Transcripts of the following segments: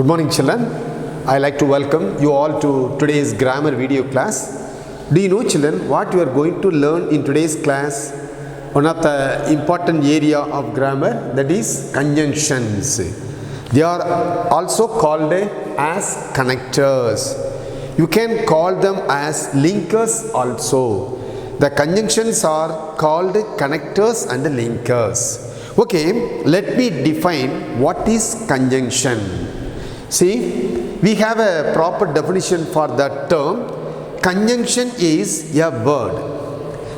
Good morning, children. I like to welcome you all to today's grammar video class. Do you know, children, what you are going to learn in today's class? One of the important area of grammar, that is conjunctions. They are also called as connectors. You can call them as linkers also. The conjunctions are called connectors and linkers. Okay, let me define what is conjunction. See, we have a proper definition for that term. Conjunction is a word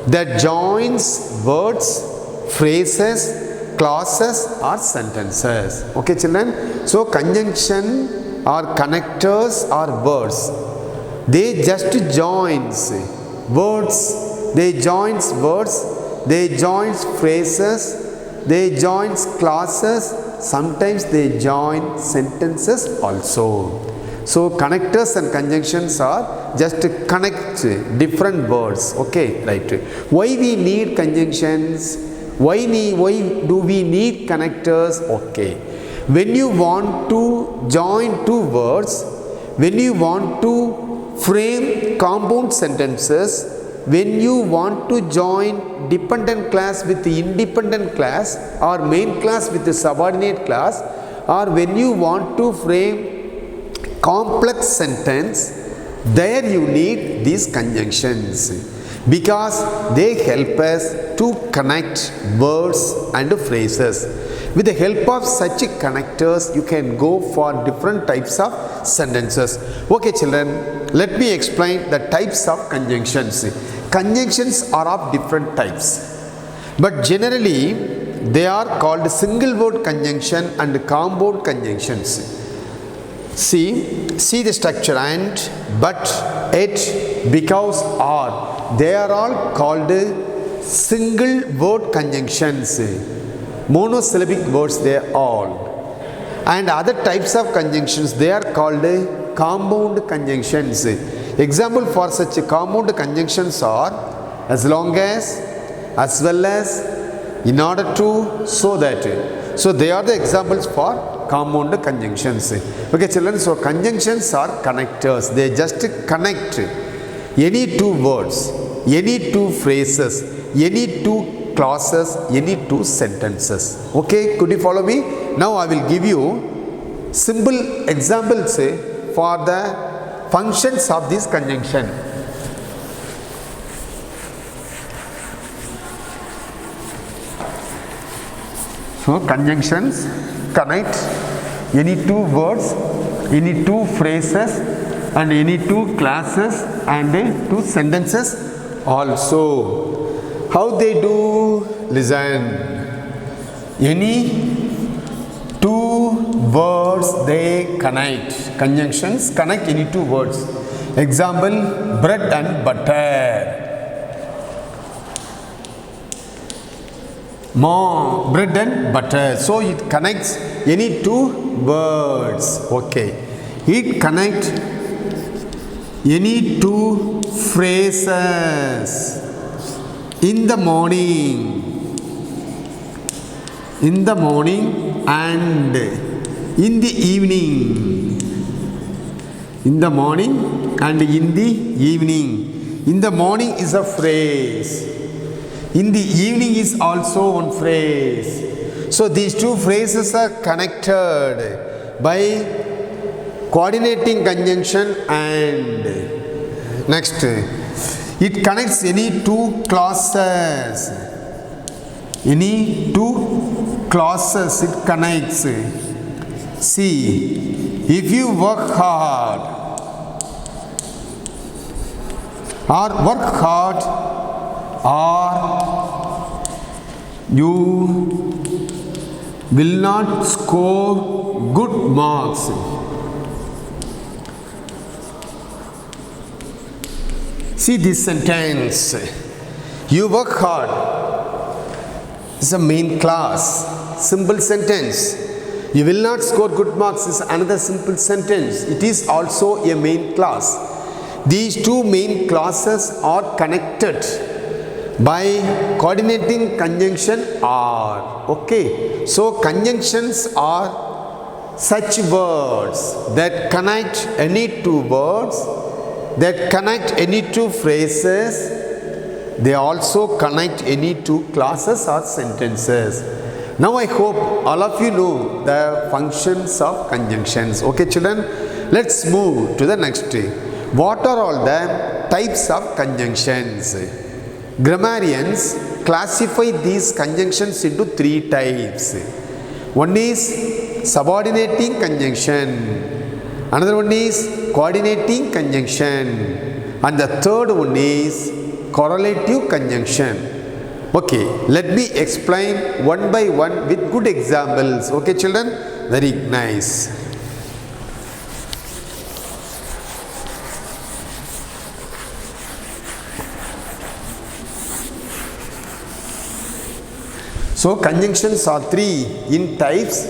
that joins words, phrases, clauses or sentences. Okay, children? So, conjunction or connectors are words. They just joins words, they joins phrases, they joins clauses, sometimes they join sentences also. So connectors and conjunctions are just to connect different words. Okay, right. Why we need conjunctions? Why do we need connectors? Okay. When you want to join two words, when you want to frame compound sentences, when you want to join dependent class with the independent class or main class with the subordinate class, or when you want to frame complex sentence, there you need these conjunctions because they help us to connect words and phrases. With the help of such connectors, you can go for different types of sentences. Okay, children, let me explain the types of conjunctions. Conjunctions are of different types, but generally they are called single word conjunction and compound conjunctions. See the structure: and, but, yet, because, or. They are all called single word conjunctions. Monosyllabic words they are all. And other types of conjunctions, they are called compound conjunctions. Example for such compound conjunctions are as long as well as, in order to, so that. So they are the examples for compound conjunctions. Okay, children, so conjunctions are connectors. They just connect any two words, any two phrases, any two clauses, any two sentences. Okay, could you follow me? Now I will give you simple examples for the functions of this conjunction. So conjunctions connect any two words, any two phrases and any two clauses and two sentences also. How they do? Listen. Any two words they connect. Conjunctions connect any two words. Example: bread and butter. More bread and butter. So it connects any two words. Okay. It connects any two phrases. In the morning and in the evening. In the morning and in the evening. In the morning is a phrase. In the evening is also one phrase. So these two phrases are connected by coordinating conjunction. And next, it connects any two clauses. Any two clauses it connects. See, if you work hard or you will not score good marks. See this sentence: you work hard. This is a main clause. Simple sentence. You will not score good marks is another simple sentence. It is also a main clause. These two main clauses are connected by coordinating conjunction are. Okay, so conjunctions are such words that connect any two words, that connect any two phrases, they also connect any two clauses or sentences. Now I hope all of you know the functions of conjunctions. Okay children, let's move to the next. What are all the types of conjunctions? Grammarians classify these conjunctions into three types. One is subordinating conjunction, another one is coordinating conjunction, and the third one is correlative conjunction. Okay, let me explain one by one with good examples. Okay children, very nice. So conjunctions are three in types.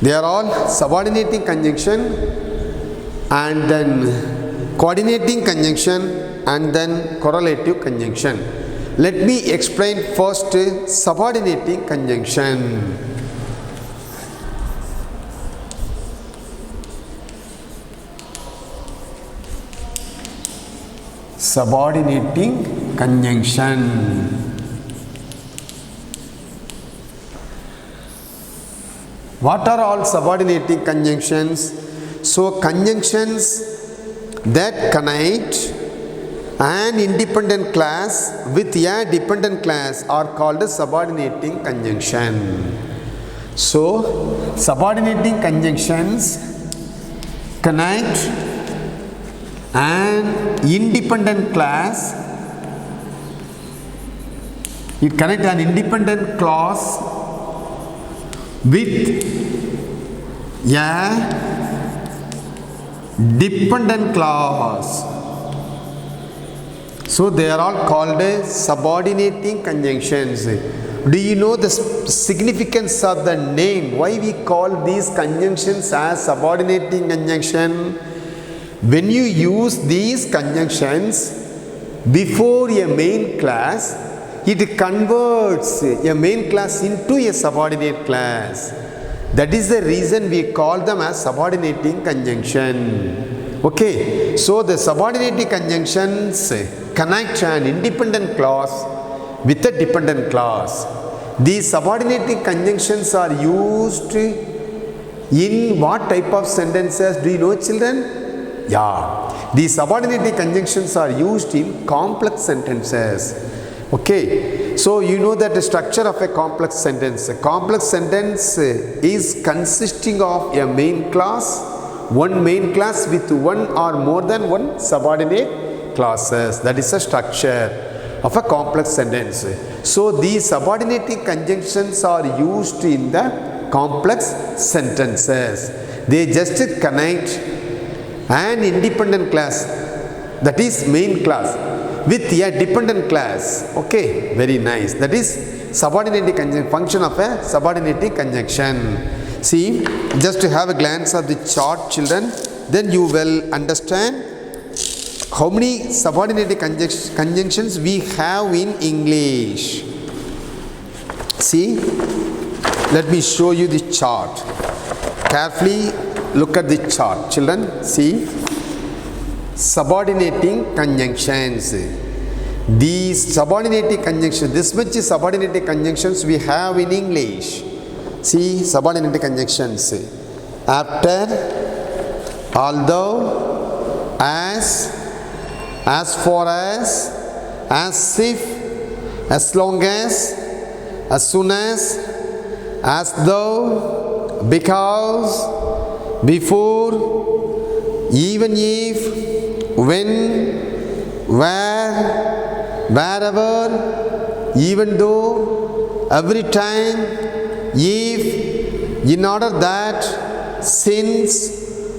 They are all subordinating conjunction, and then coordinating conjunction, and then correlative conjunction. Let me explain first subordinating conjunction. Subordinating conjunction. What are all subordinating conjunctions? So conjunctions that connect an independent class with a dependent class are called as subordinating conjunction. So subordinating conjunctions connect an independent class, it connects an independent clause with a dependent clause. So they are all called subordinating conjunctions. Do you know the significance of the name? Why we call these conjunctions as subordinating conjunction? When you use these conjunctions before a main class, it converts a main class into a subordinate class. That is the reason we call them as subordinating conjunction. Okay, so the subordinating conjunctions connect an independent clause with a dependent clause. These subordinating conjunctions are used in what type of sentences? Do you know children? Yeah, these subordinating conjunctions are used in complex sentences. Okay, so you know that the structure of a complex sentence. A complex sentence is consisting of a main clause, one main class with one or more than one subordinate clauses. That is a structure of a complex sentence. So these subordinating conjunctions are used in the complex sentences. They just connect an independent class, that is main class, with a dependent class. Okay, very nice. That is subordinating conjunction, function of a subordinating conjunction. See, just to have a glance of the chart children, then you will understand how many subordinating conjunctions we have in English. See, let me show you the chart. Carefully look at the chart children. See, subordinating conjunctions. These subordinating conjunctions, this much is subordinating conjunctions we have in English. See, subordinating conjunctions. After, although, as far as if, as long as soon as though, because, before, even if, when, where, wherever, even though, every time, if, in order that, since,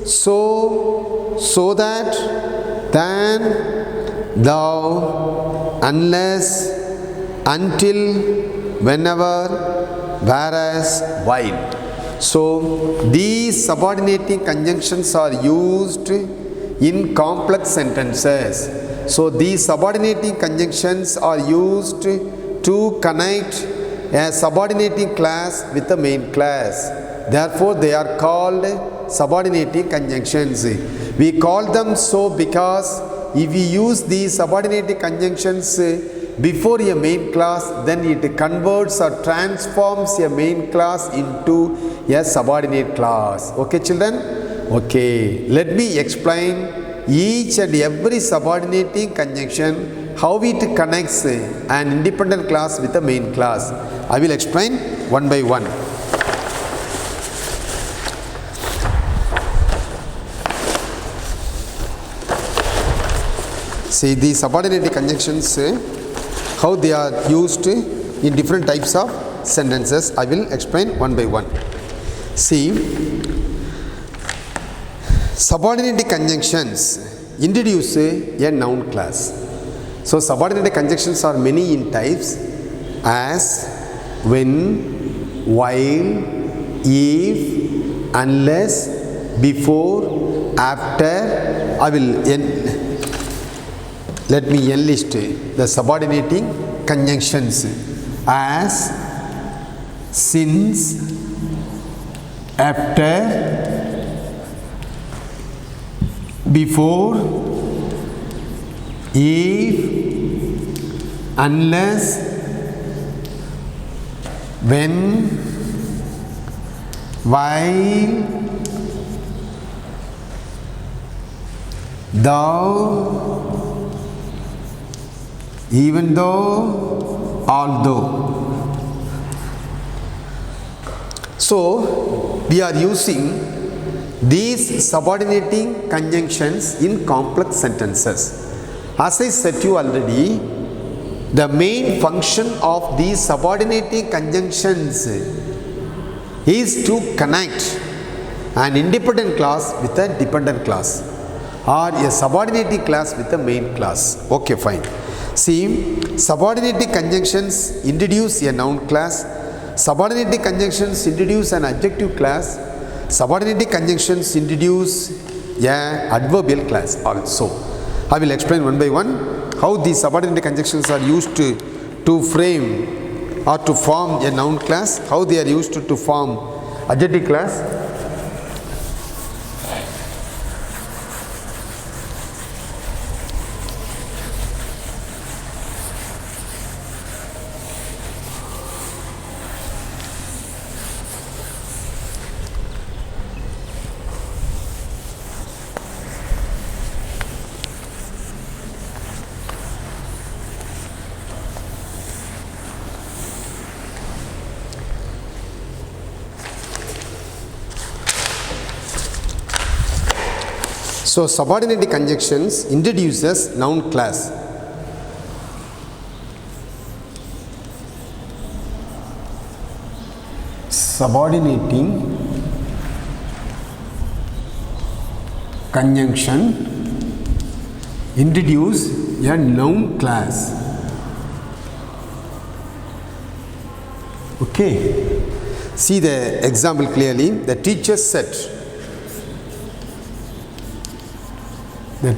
so that, then, thou, unless, until, whenever, whereas, while. So these subordinating conjunctions are used in complex sentences. So these subordinating conjunctions are used to connect a subordinating class with the main class. Therefore, they are called subordinating conjunctions. We call them so because if we use these subordinating conjunctions before a main clause, then it converts or transforms a main clause into a subordinate clause. Okay, children? Okay, let me explain each and every subordinating conjunction, how it connects an independent clause with a main clause. I will explain one by one. See, the subordinating conjunctions, how they are used in different types of sentences. I will explain one by one. See, subordinating conjunctions introduce a noun class. So, subordinating conjunctions are many in types: as, when, while, if, unless, before, after. I will let me enlist the subordinating conjunctions: as, since, after, before, if, unless, when, while, though, even though, although. So, we are using these subordinating conjunctions in complex sentences. As I said to you already, the main function of these subordinating conjunctions is to connect an independent clause with a dependent clause, or a subordinating clause with a main clause. Okay, fine. See, subordinating conjunctions introduce a noun class, subordinating conjunctions introduce an adjective class, subordinating conjunctions introduce a adverbial class also. I will explain one by one how these subordinating conjunctions are used to frame or to form a noun class, how they are used to form adjective class. So, subordinating conjunctions introduces noun class. Subordinating conjunction introduce a noun class. Okay. See the example clearly. The teacher said. The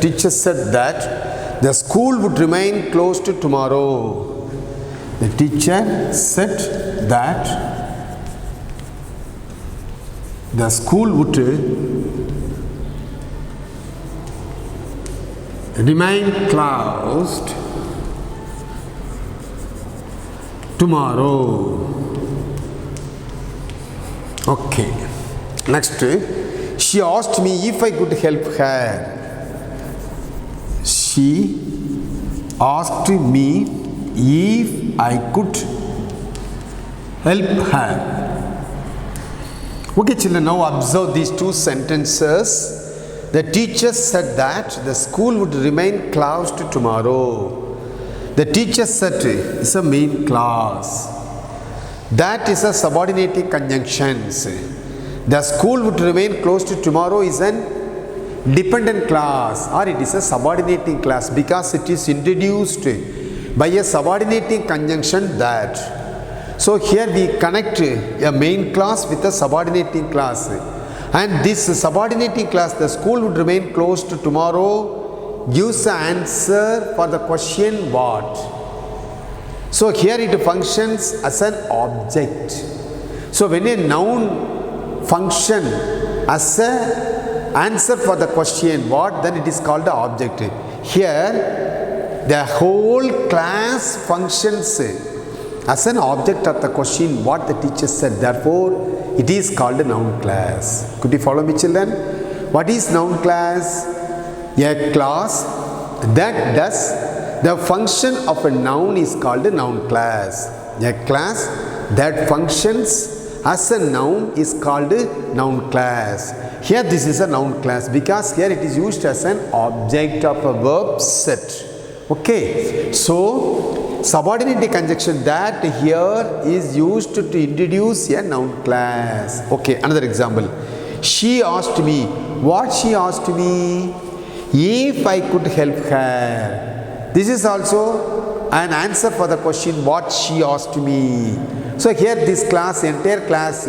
teacher said that the school would remain closed tomorrow. The teacher said that the school would remain closed tomorrow. Okay. Next, she asked me if I could help her. She asked me if I could help her. Okay, children, now observe these two sentences. The teacher said that the school would remain closed tomorrow. The teacher said is a main clause. That is a subordinating conjunctions. The school would remain closed tomorrow is an dependent clause, or it is a subordinating clause because it is introduced by a subordinating conjunction that. So here we connect a main clause with a subordinating clause, and this subordinating clause, the school would remain closed tomorrow, gives the answer for the question what. So here it functions as an object. So when a noun function as a answer for the question what, then it is called the object. Here the whole class functions as an object of the question what the teacher said. Therefore it is called a noun class. Could you follow me, children? What is noun class? A class that does the function of a noun is called a noun class. A class that functions as a noun is called a noun class. Here this is a noun class because here it is used as an object of a verb set. Okay. So subordinate conjunction that here is used to introduce a noun class. Okay. Another example. She asked me. What she asked me? If I could help her. This is also an answer for the question what she asked me. So here this class, entire class,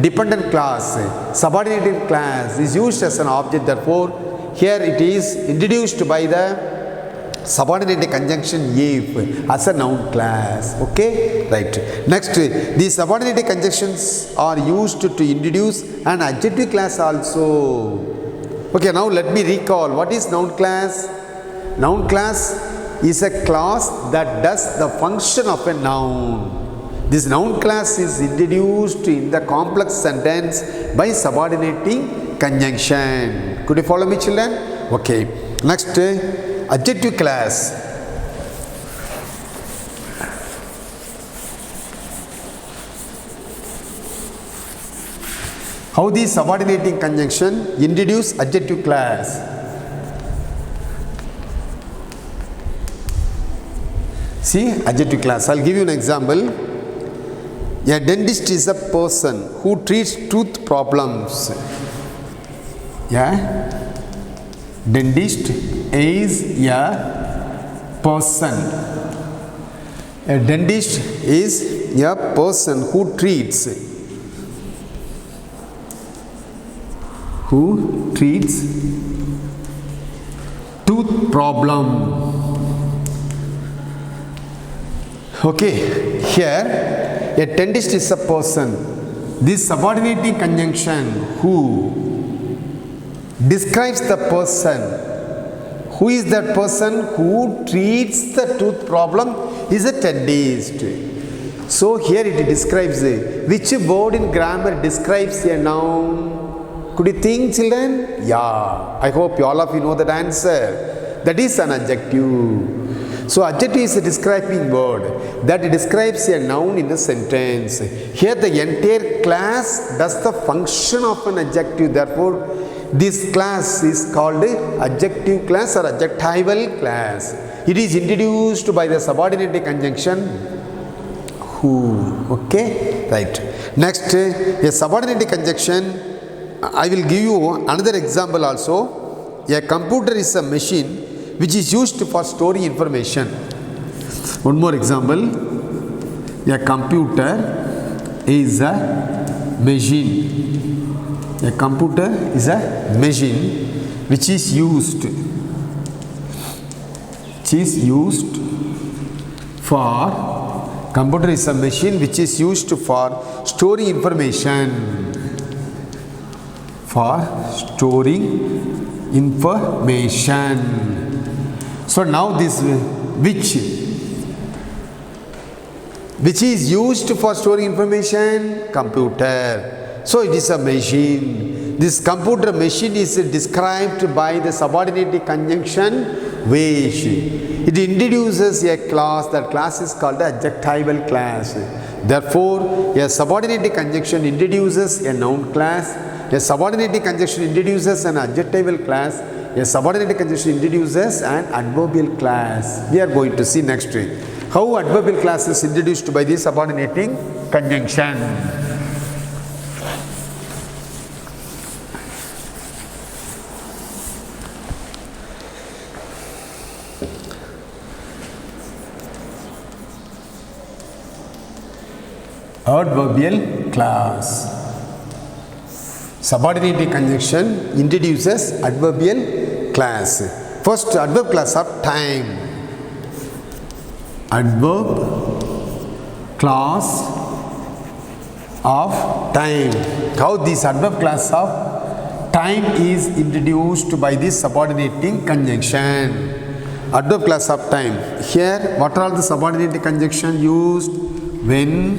dependent class, subordinated class is used as an object. Therefore here it is introduced by the subordinate conjunction if as a noun class. Okay, right. Next, the subordinate conjunctions are used to introduce an adjective class also. Okay, now let me recall what is noun class. Noun class is a class that does the function of a noun. This noun class is introduced in the complex sentence by subordinating conjunction. Could you follow me, children? Okay. Next, adjective class. How the subordinating conjunction introduce adjective class? See, adjective class. I'll give you an example. A dentist is a person who treats tooth problems. Yeah? Dentist is a person. A dentist is a person who treats tooth problem. Okay, here a dentist is a person. This subordinating conjunction who describes the person. Who is that person who treats the tooth problem? Is a dentist. So here it describes which word in grammar describes a noun? Could you think, children? Yeah, I hope all of you know that answer. That is an adjective. So adjective is a describing word that describes a noun in a sentence. Here the entire class does the function of an adjective. Therefore, this class is called adjective class or adjectival class. It is introduced by the subordinate conjunction who. Okay, right. Next, a subordinate conjunction. I will give you another example also. A computer is a machine which is used for storing information. One more example. A computer is a machine. A computer is a machine which is used for computer is a machine which is used for storing information. So now this which is used for storing information? Computer. So it is a machine. This computer machine is described by the subordinate conjunction which. It introduces a class. That class is called the adjectival class. Therefore, a subordinate conjunction introduces a noun class. A subordinate conjunction introduces an adjectival class. A subordinate conjunction introduces an adverbial class. We are going to see next week how adverbial class is introduced by the subordinating conjunction. Adverbial class. Subordinate conjunction introduces adverbial class. First, adverb class of time. Adverb class of time. How this adverb class of time is introduced by this subordinating conjunction. Adverb class of time. Here, what are all the subordinating conjunction used? When,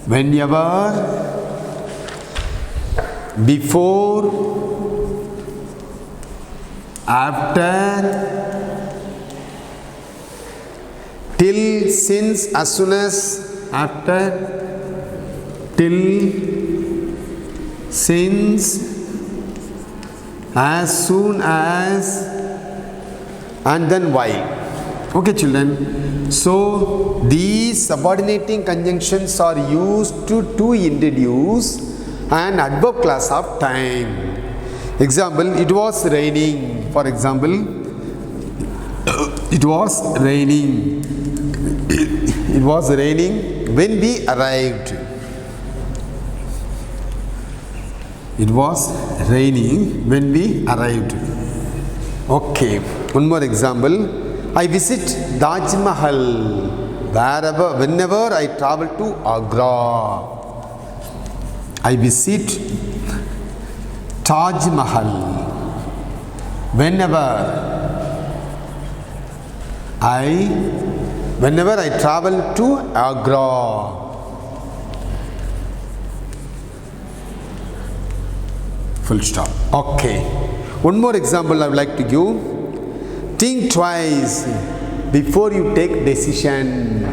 whenever, before, after, till, since, as soon as, after, till, since, as soon as, and then while. Okay, children. So these subordinating conjunctions are used to introduce an adverb class of time. Example, it was raining. For example, it was raining. It was raining when we arrived. It was raining when we arrived. Okay, one more example. I visit Taj Mahal whenever I travel to Agra. I visit Taj Mahal whenever I travel to Agra. Full stop. Okay. One more example I would like to give. Think twice before you take decision.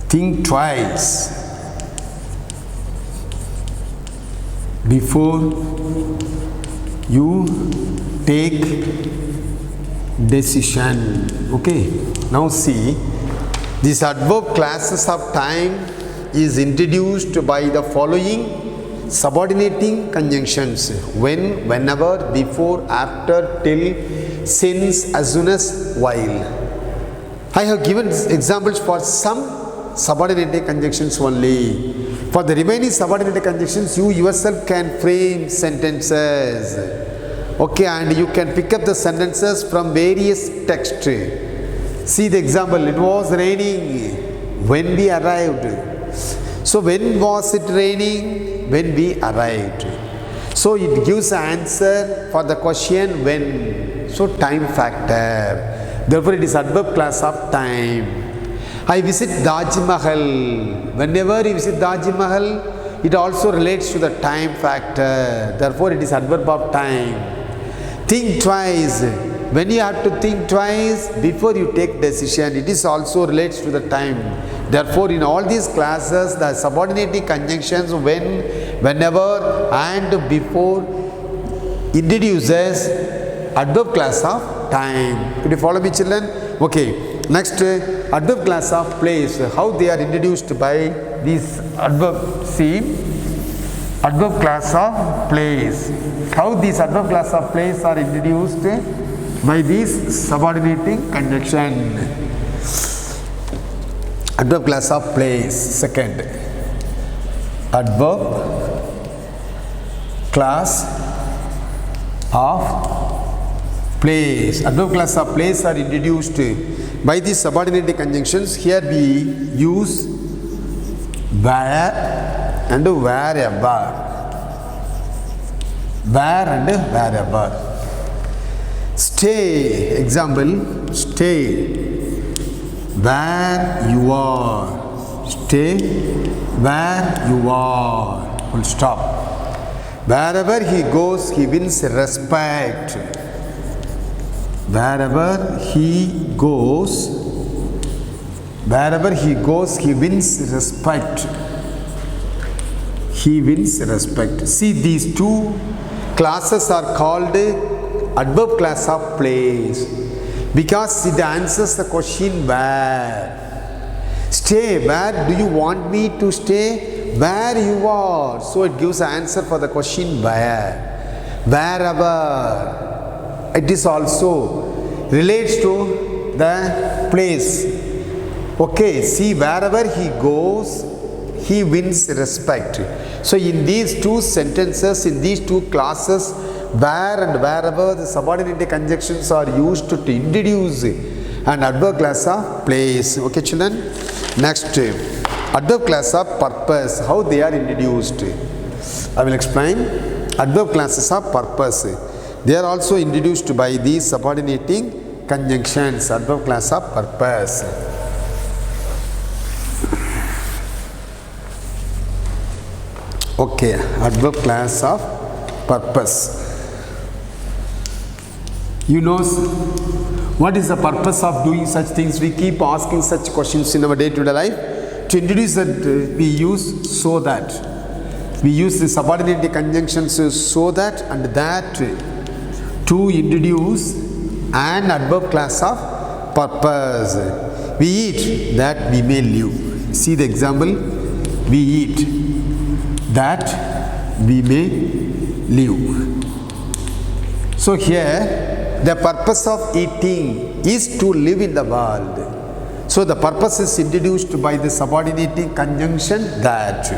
Think twice before you take decision. Okay. Now see, these adverb classes of time is introduced by the following subordinating conjunctions: when, whenever, before, after, till, since, as soon as, while. I have given examples for some subordinating conjunctions only. For the remaining subordinating conjunctions, you yourself can frame sentences. Okay, and you can pick up the sentences from various texts. See the example, it was raining when we arrived. So when was it raining? When we arrived. So it gives an answer for the question when. So time factor. Therefore it is adverb class of time. I visit Taj Mahal. Whenever you visit Taj Mahal, it also relates to the time factor. Therefore it is adverb of time. Think twice. When you have to think twice before you take decision, it is also relates to the time. Therefore, in all these classes, the subordinating conjunctions when, whenever, and before introduces adverb class of time. Could you follow me, children? Okay. Next, adverb class of place. How they are introduced by this adverb? See, adverb class of place. How these adverb class of place are introduced? By these subordinating conjunction. Adverb class of place. Second, adverb class of place. Adverb class of place are introduced by these subordinating conjunctions. Here we use where and wherever. Where and wherever. Stay. Example, stay where you are. Stay where you are. Full stop. Wherever he goes, he wins respect. Wherever he goes, he wins respect. He wins respect. See, these two classes are called adverb class of place because it answers the question where. Stay, where do you want me to stay? Where you are. So it gives an answer for the question where. Wherever. It is also relates to the place. Okay, see, wherever he goes, he wins respect. So in these two sentences, in these two classes, where and wherever, the subordinating conjunctions are used to introduce and adverb class of place. Okay, children. Next, adverb class of purpose. How they are introduced? I will explain. Adverb classes of purpose. They are also introduced by these subordinating conjunctions. Adverb class of purpose. Okay, adverb class of purpose. You know what is the purpose of doing such things? We keep asking such questions in our day-to-day life. To introduce that, we use so that. We use the subordinate conjunctions so that and that to introduce an adverb class of purpose. We eat that we may live. See the example. We eat that we may live. So here the purpose of eating is to live in the world. So the purpose is introduced by the subordinating conjunction that.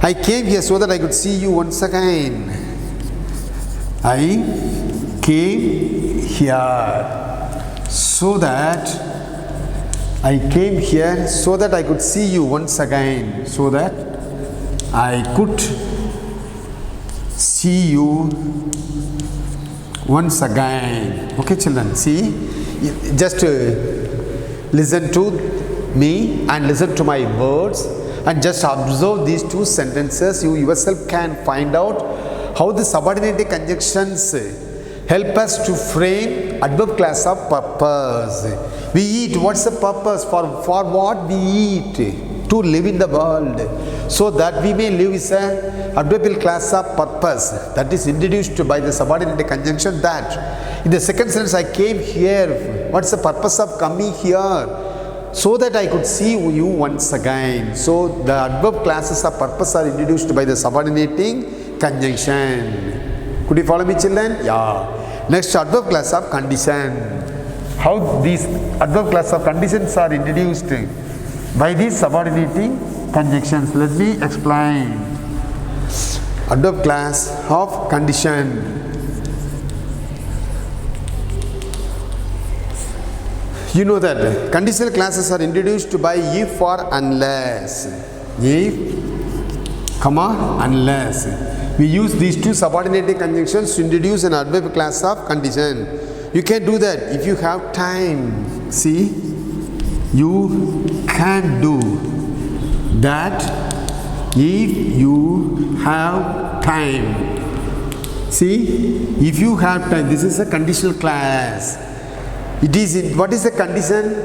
I came here so that I could see you once again. I came here so that I came here so that I could see you once again. So that I could see you once again. Okay, children, see, just listen to me and listen to my words and just observe these two sentences. You yourself can find out how the subordinate conjunctions help us to frame adverb class of purpose. We eat. What's the purpose? For what we eat? To live in the world. So that we may live is a adverbial class of purpose that is introduced by the subordinate conjunction that. In the second sentence, I came here. What's the purpose of coming here? So that I could see you once again. So the adverb classes of purpose are introduced by the subordinating conjunction. Could you follow me, children? Yeah. Next, adverb class of condition. How these adverb class of conditions are introduced by these subordinating conjunctions. Let me explain. Adverb class of condition. You know that conditional classes are introduced by if or unless. If, comma, unless. We use these two subordinating conjunctions to introduce an adverb class of condition. You can do that if you have time. See, you can do that if you have time. See, if you have time, this is a conditional class. It is in, what is the condition?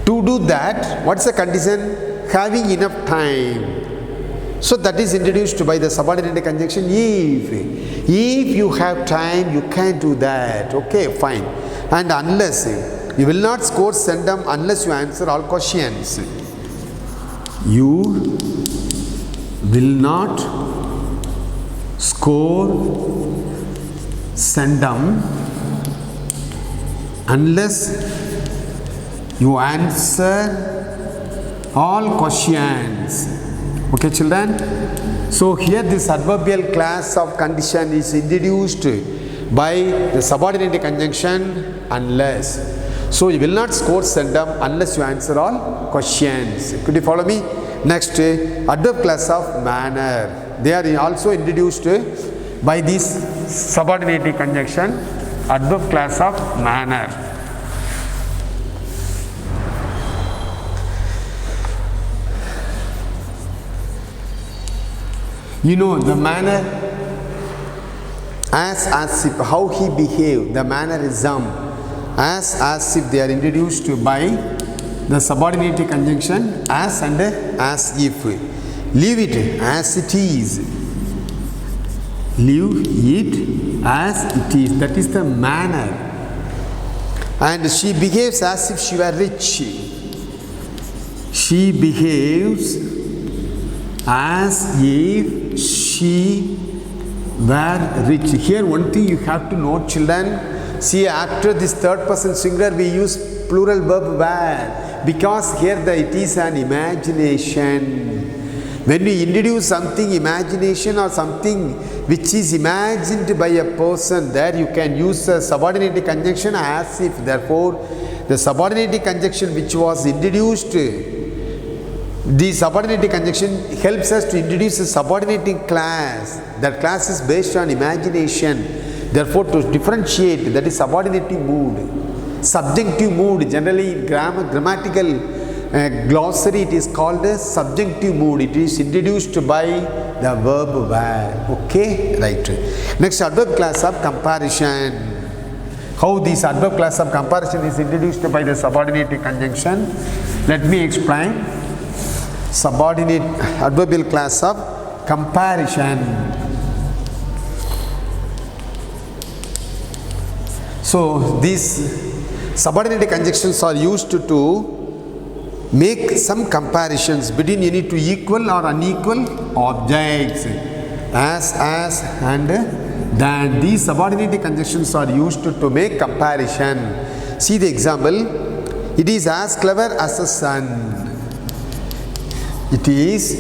To do that, what is the condition? Having enough time. So that is introduced by the subordinate conjunction if. If you have time, you can do that. Okay, fine. And unless, you will not score sendum unless you answer all questions. You will not score sendum unless you answer all questions. Okay, children? So here this adverbial class of condition is introduced by the subordinate conjunction unless. So you will not score sendum unless you answer all questions. Could you follow me? Next, adverb class of manner. They are also introduced by this subordinate conjunction. Adverb class of manner. You know the manner as if how he behaved, the mannerism as if they are introduced by the subordinate conjunction as and as if. Leave it as it is. Leave it as it is. That is the manner. And she behaves as if she were rich. She behaves as if she were rich. Here one thing you have to note, children. See, after this third person singular we use plural verb were, because here it is an imagination. When we introduce something, imagination or something which is imagined by a person, there you can use a subordinating conjunction as if. Therefore, the subordinating conjunction which was introduced, the subordinating conjunction helps us to introduce a subordinating class. That class is based on imagination. Therefore, to differentiate, that is subordinating mood. Subjunctive mood, generally in grammatical glossary, it is called a subjunctive mood. It is introduced by the verb where. Okay, right. Next, adverb class of comparison. How this adverb class of comparison is introduced by the subordinating conjunction? Let me explain. Subordinate adverbial class of comparison. So these subordinate conjunctions are used to make some comparisons between any two equal or unequal objects. As, and then. These subordinate conjunctions are used to make comparison. See the example. It is as clever as the sun. It is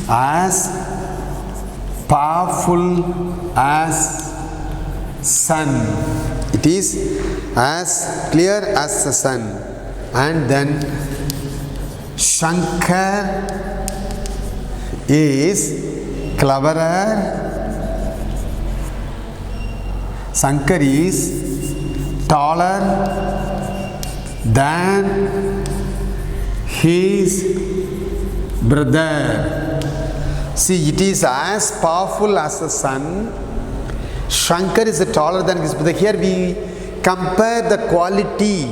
as powerful as sun. It is as clear as the sun. And then Shankar is cleverer. Shankar is taller than his brother. See, it is as powerful as the sun. Shankar is taller than his brother. Here we compare the quality.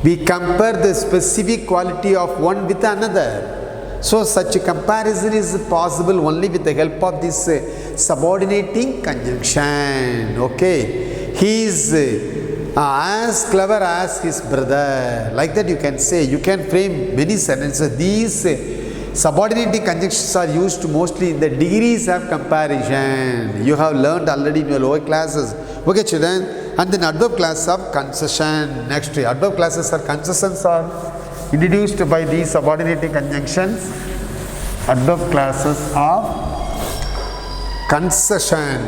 We compare the specific quality of one with another. So such a comparison is possible only with the help of this subordinating conjunction. Okay. He is as clever as his brother. Like that you can say. You can frame many sentences. These subordinating conjunctions are used mostly in the degrees of comparison. You have learned already in your lower classes. Okay, children. And then adverb class of concession. Next, adverb classes or concessions are introduced by these subordinating conjunctions. Adverb classes of concession.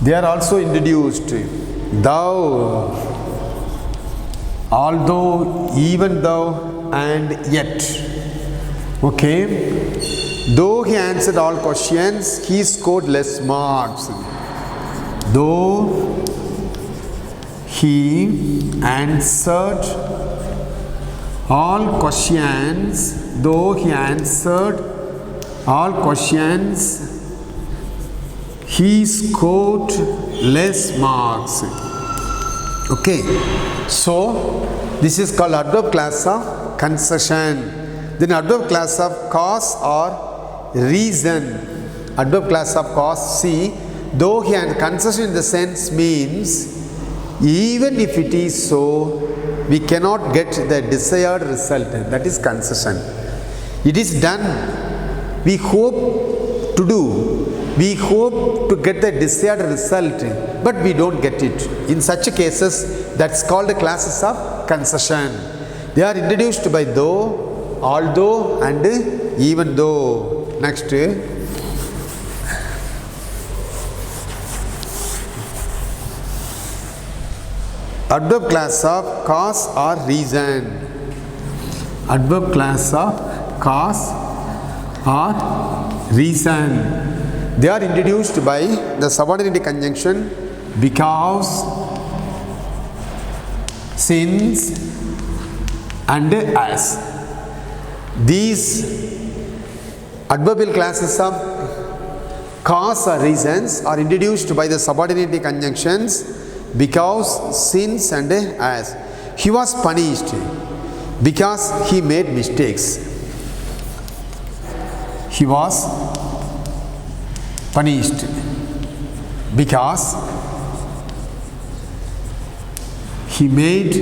They are also introduced. Thou, although, even though, and yet. Okay. Though he answered all questions, he scored less marks. Though he answered all questions, he scored less marks. Okay. So, this is called adverb class of concession. Then adverb class of cause or reason. Adverb class of cause. See, though he had concession in the sense means even if it is so, we cannot get the desired result. That is concession. It is done. We hope to do. We hope to get the desired result, but we don't get it. In such cases, that's called the classes of concession. They are introduced by though, although, and even though. Next, adverb class of cause or reason. Adverb class of cause or reason. They are introduced by the subordinate conjunction because, since, and as. These adverbial classes of cause or reasons are introduced by the subordinate conjunctions because, since, and as. He was punished because he made mistakes. He was punished because he made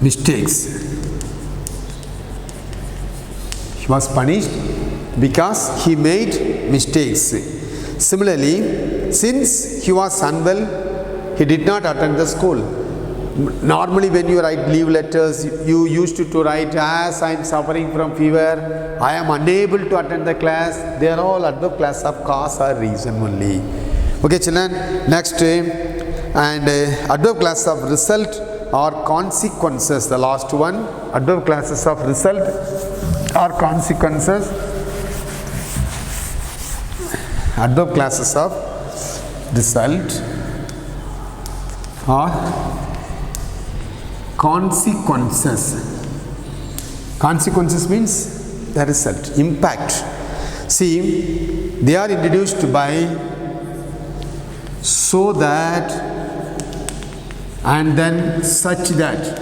mistakes. He was punished because he made mistakes. Similarly, since he was unwell, he did not attend the school. Normally when you write leave letters, you used to write, as I am suffering from fever, I am unable to attend the class. They are all adverb class of cause or reason only. Okay children, next and adverb class of result or consequences, the last one, adverb classes of result or consequences. Adverb classes of result or consequences. Consequences means the result, impact. See, they are introduced by so that and then such that.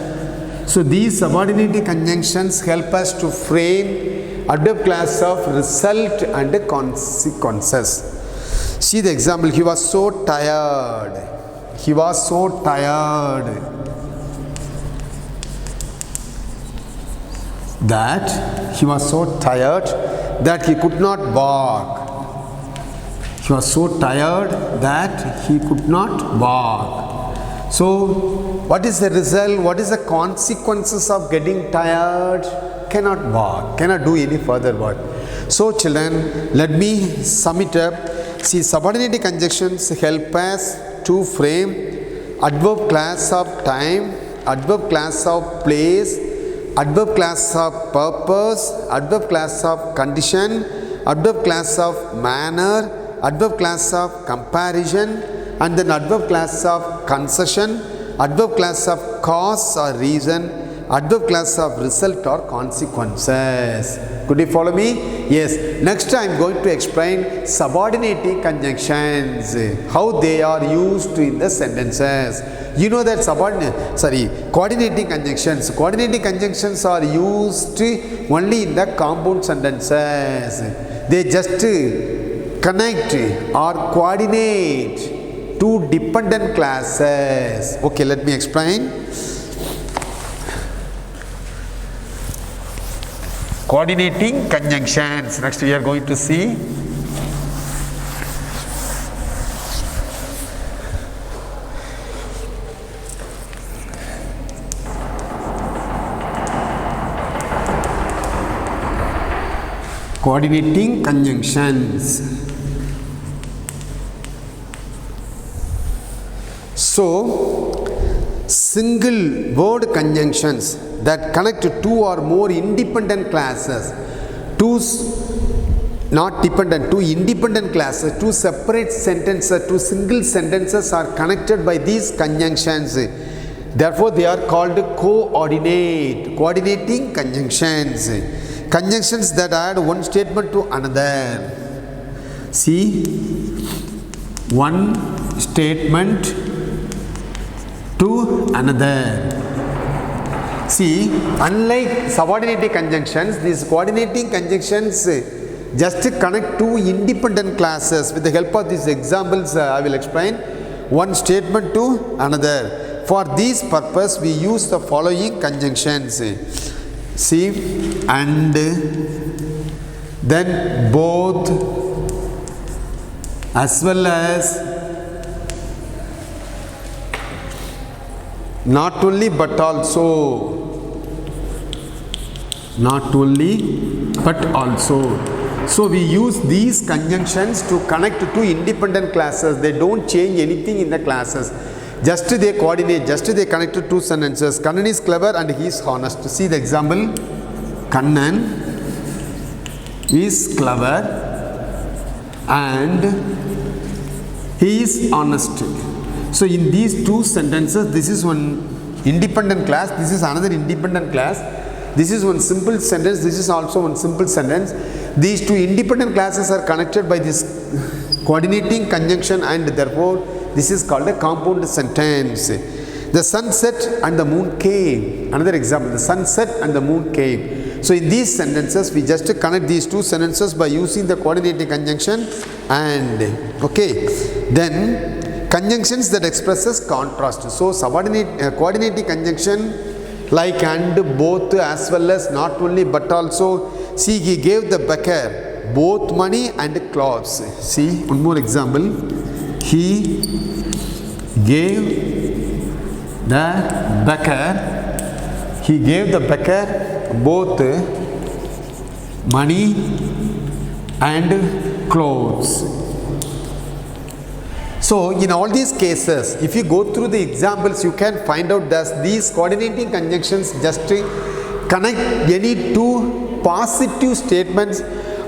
So these subordinating conjunctions help us to frame adverb class of result and consequences. See the example, he was so tired. He was so tired that he was so tired that he could not walk. He was so tired that he could not walk. So what is the result? What is the consequences of getting tired? Cannot walk, cannot do any further work. So children, let me sum it up. See, subordinating conjunctions help us to frame adverb class of time, adverb class of place, adverb class of purpose, adverb class of condition, adverb class of manner, adverb class of comparison, and then adverb class of concession, adverb class of cause or reason, adverb class of result or consequences. Could you follow me? Yes. Next I am going to explain subordinating conjunctions, how they are used in the sentences. You know that coordinating conjunctions. Coordinating conjunctions are used only in the compound sentences. They just connect or coordinate two dependent classes. Okay, let me explain. Coordinating conjunctions. Next we are going to see. Coordinating conjunctions. So, single word conjunctions that connect two or more independent classes, two independent classes, two separate sentences, two single sentences are connected by these conjunctions. Therefore, they are called coordinating conjunctions. Conjunctions that add one statement to another. See, one statement to another. See, unlike subordinating conjunctions, these coordinating conjunctions just connect two independent classes. With the help of these examples, I will explain one statement to another. For this purpose, we use the following conjunctions. See, and then both, as well as, not only but also, not only but also. So we use these conjunctions to connect two independent classes. They don't change anything in the classes. Just they coordinate, just they connect to two sentences. Kannan is clever and he is honest. See the example. Kannan is clever and he is honest. So in these two sentences, this is one independent class, this is another independent class. This is one simple sentence, this is also one simple sentence. These two independent classes are connected by this coordinating conjunction, and therefore this is called a compound sentence. The sun set and the moon came. Another example, the sun set and the moon came. So in these sentences, we just connect these two sentences by using the coordinating conjunction and, okay. Then conjunctions that expresses contrast. So coordinating conjunction like and, both, as well as, not only but also. See, he gave the baker both money and clothes. See, one more example. He gave the beggar both money and clothes. So in all these cases, if you go through the examples, you can find out that these coordinating conjunctions just connect any two positive statements,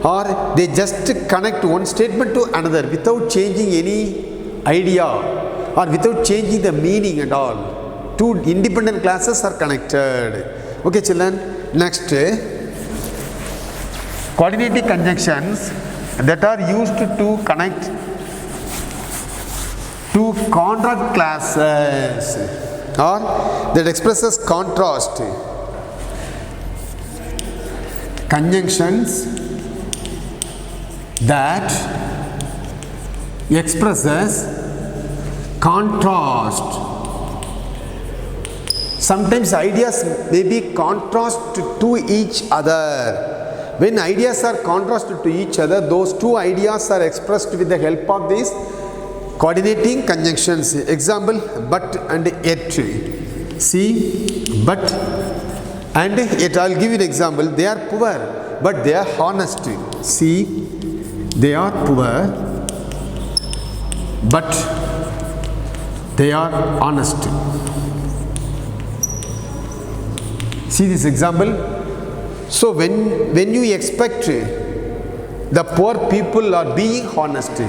or they just connect one statement to another without changing any idea or without changing the meaning and all. Two independent classes are connected. Okay children, next, coordinating conjunctions that are used to connect two contrast classes, or that expresses contrast. Conjunctions that expresses contrast. Sometimes ideas may be contrast to each other. When ideas are contrasted to each other, those two ideas are expressed with the help of these coordinating conjunctions. Example, but and yet. See, but and yet. I will give you an example. They are poor, but they are honest. See, they are poor, but they are honest. See this example. So when you expect the poor people are being honest,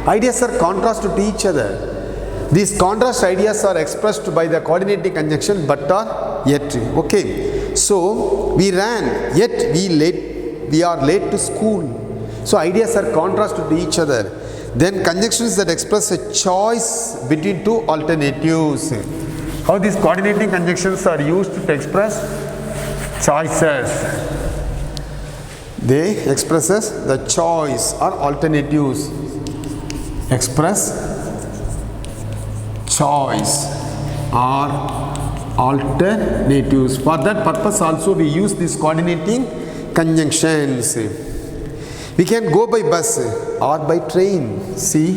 ideas are contrasted to each other. These contrast ideas are expressed by the coordinating conjunction but or yet. Okay. So we ran, yet we are late to school. So ideas are contrasted to each other. Then conjunctions that express a choice between two alternatives. How these coordinating conjunctions are used to express choices. They expresses the choice or alternatives. Express choice or alternatives. For that purpose also we use these coordinating conjunctions. We can go by bus or by train. See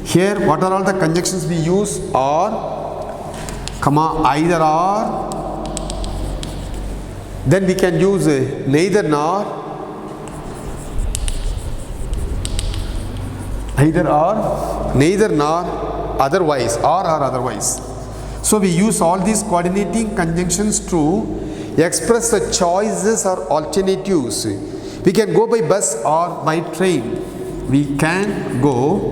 here, what are all the conjunctions we use? Or, comma, either or. Then we can use neither nor, either or, neither nor, otherwise, or otherwise. So we use all these coordinating conjunctions to express the choices or alternatives. We can go by bus or by train. We can go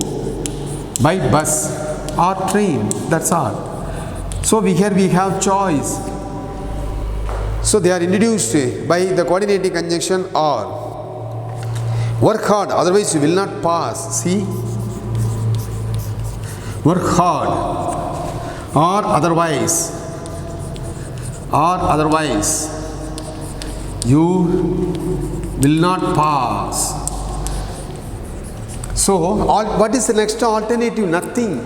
by bus or train. That's all. So here we have choice. So they are introduced by the coordinating conjunction or. Work hard, otherwise you will not pass. See? Work hard or otherwise you will not pass. So what is the next alternative? Nothing.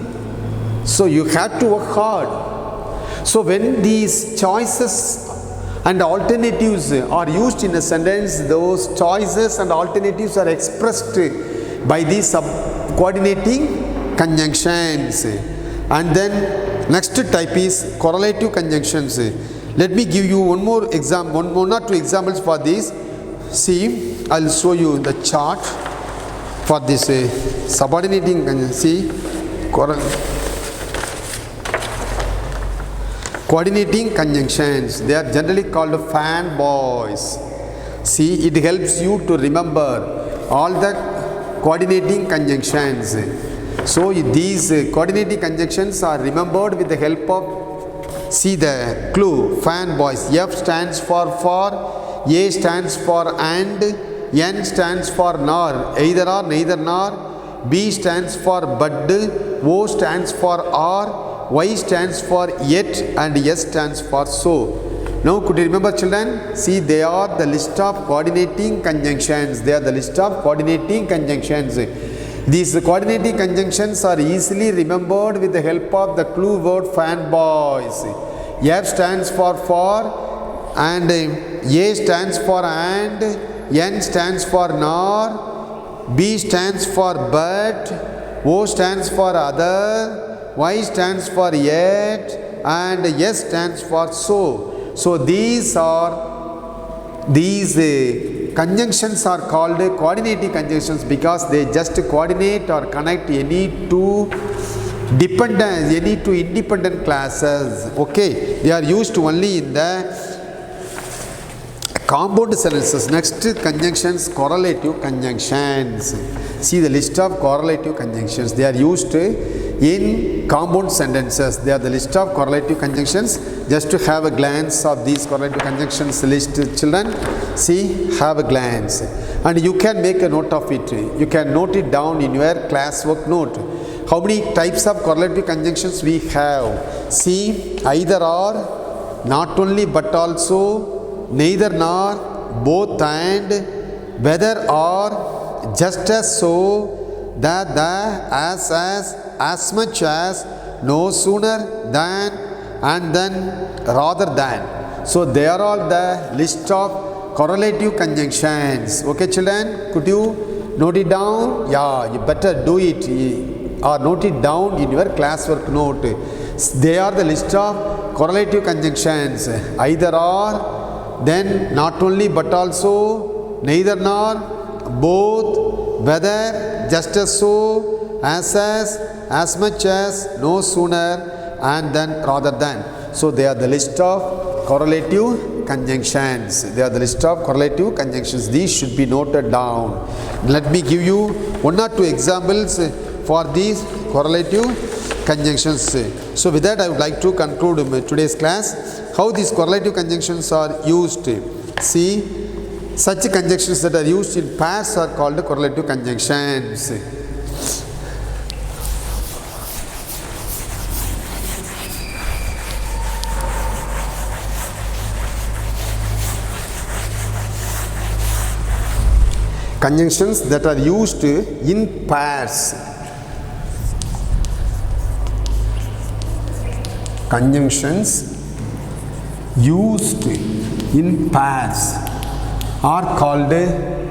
So you have to work hard. So when these choices and alternatives are used in a sentence, those choices and alternatives are expressed by these coordinating conjunctions. And then next type is correlative conjunctions. Let me give you one more example, one or two examples for this. See, I will show you the chart for this subordinating conjunction. See, coordinating conjunctions, they are generally called fanboys. See, it helps you to remember all the coordinating conjunctions. So these coordinating conjunctions are remembered with the help of, see the clue, fanboys. F stands for, A stands for and, N stands for nor, either or, neither nor. B stands for but, O stands for or, Y stands for yet, and S stands for so. Now could you remember children? See, they are the list of coordinating conjunctions. They are the list of coordinating conjunctions. These coordinating conjunctions are easily remembered with the help of the clue word fanboys. F stands for and, A stands for and, N stands for nor, B stands for but, O stands for other, Y stands for yet, and S stands for so. So these conjunctions are called coordinating conjunctions because they just coordinate or connect any two independent classes. Okay, they are used only in the compound sentences. Next, conjunctions, correlative conjunctions. See the list of correlative conjunctions. They are used in compound sentences. They are the list of correlative conjunctions. Just to have a glance of these correlative conjunctions list, children. See, have a glance. And you can make a note of it. You can note it down in your classwork note. How many types of correlative conjunctions we have? See, either or, not only but also, neither nor, both and, whether or, just as so, the, as much as, no sooner than, and then, rather than. So they are all the list of correlative conjunctions. Okay, children, could you note it down? Yeah, you better do it or note it down in your classwork note. They are the list of correlative conjunctions. Either or, then not only but also, neither nor, both, whether, just as so, as much as, no sooner, and then rather than. So they are the list of correlative conjunctions. They are the list of correlative conjunctions. These should be noted down. Let me give you one or two examples for these correlative conjunctions. So with that I would like to conclude today's class. How these correlative conjunctions are used. See, such conjunctions that are used in pairs are called correlative conjunctions. Conjunctions that are used in pairs. Conjunctions used in pairs are called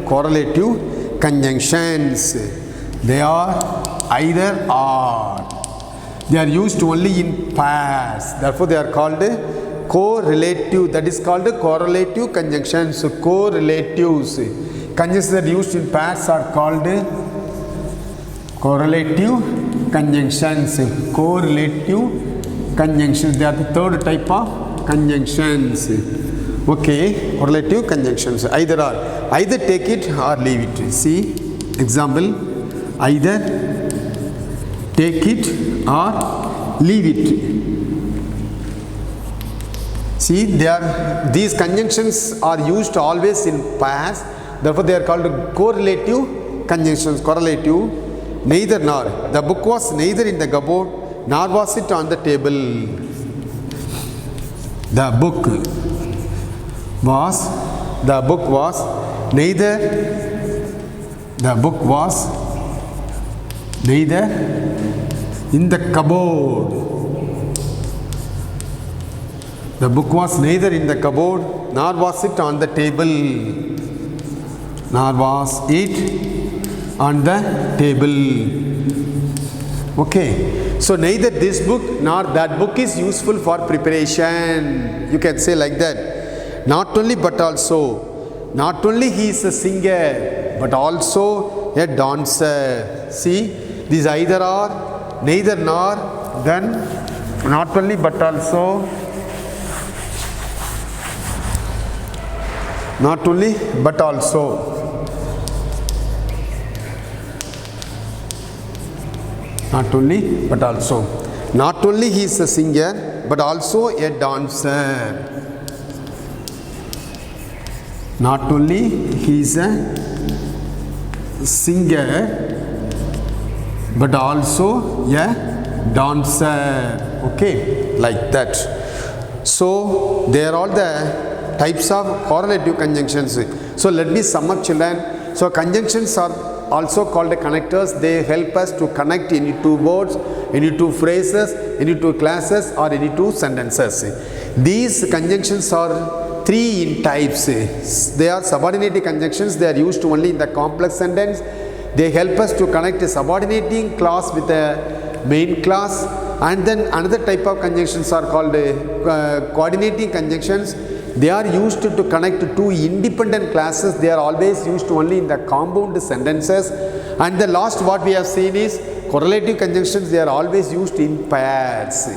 correlative conjunctions. They are either or. They are used only in pairs. Therefore, they are called correlative. That is called correlative conjunctions. So, correlatives. Conjunctions that are used in pairs are called correlative conjunctions. Correlative conjunctions. They are the third type of conjunctions. Okay, correlative conjunctions. Either or. Either take it or leave it. See, example, either take it or leave it. See, these conjunctions are used always in pairs. Therefore, they are called correlative conjunctions. Correlative, neither nor. The book was neither in the cupboard nor was it on the table. The book was neither in the cupboard. The book was neither in the cupboard nor was it on the table. Nor was it on the table. Okay. So neither this book nor that book is useful for preparation. You can say like that. Not only but also. Not only he is a singer but also a dancer. See, these either or, neither nor, then not only but also. Not only but also. Not only but also. Not only he is a singer but also a dancer. Not only he is a singer but also a dancer. Okay, like that. So they are all the types of correlative conjunctions. So let me sum up, children. So conjunctions are also called connectors. They help us to connect any two words, any two phrases, any two classes or any two sentences. These conjunctions are three in types. They are subordinating conjunctions. They are used only in the complex sentence. They help us to connect a subordinating clause with a main clause. And then another type of conjunctions are called coordinating conjunctions. They are used to connect two independent classes. They are always used only in the compound sentences. And the last what we have seen is correlative conjunctions. They are always used in pairs.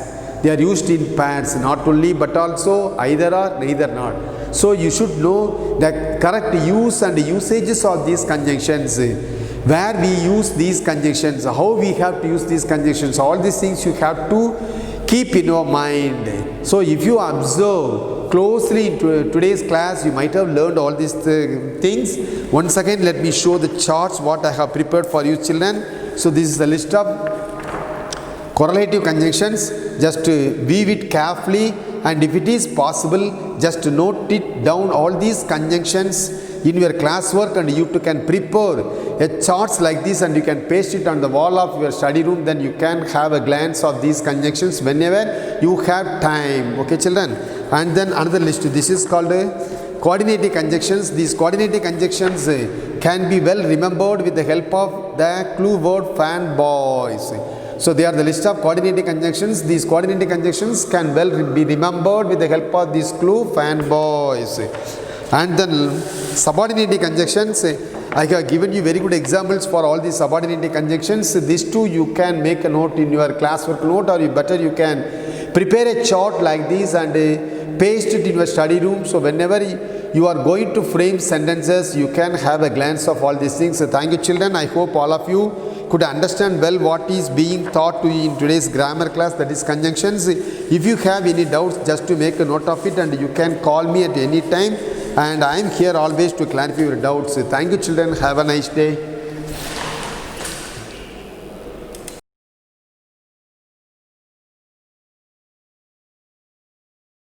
They are used in pairs, not only but also either or, neither not. So you should know the correct use and usages of these conjunctions, where we use these conjunctions, how we have to use these conjunctions. All these things you have to keep in your mind. So if you observe closely in today's class, you might have learned all these things. Once again, let me show the charts what I have prepared for you children. So this is a list of correlative conjunctions. Just view it carefully, and if it is possible, just note it down all these conjunctions in your classwork, and you too can prepare a charts like this and you can paste it on the wall of your study room. Then you can have a glance of these conjunctions whenever you have time. Okay children? And then another list, this is called coordinating conjunctions. These coordinating conjunctions can be well remembered with the help of the clue word fanboys. So they are the list of coordinating conjunctions. These coordinating conjunctions can well be remembered with the help of this clue fanboys. And then subordinating conjunctions, I have given you very good examples for all these subordinating conjunctions. These two you can make a note in your classwork note, or you can prepare a chart like this and paste it in your study room. So whenever you are going to frame sentences, you can have a glance of all these things. So thank you children. I hope all of you could understand well what is being taught to you in today's grammar class, that is conjunctions. If you have any doubts, just to make a note of it, and you can call me at any time, and I am here always to clarify your doubts. Thank you children. Have a nice day.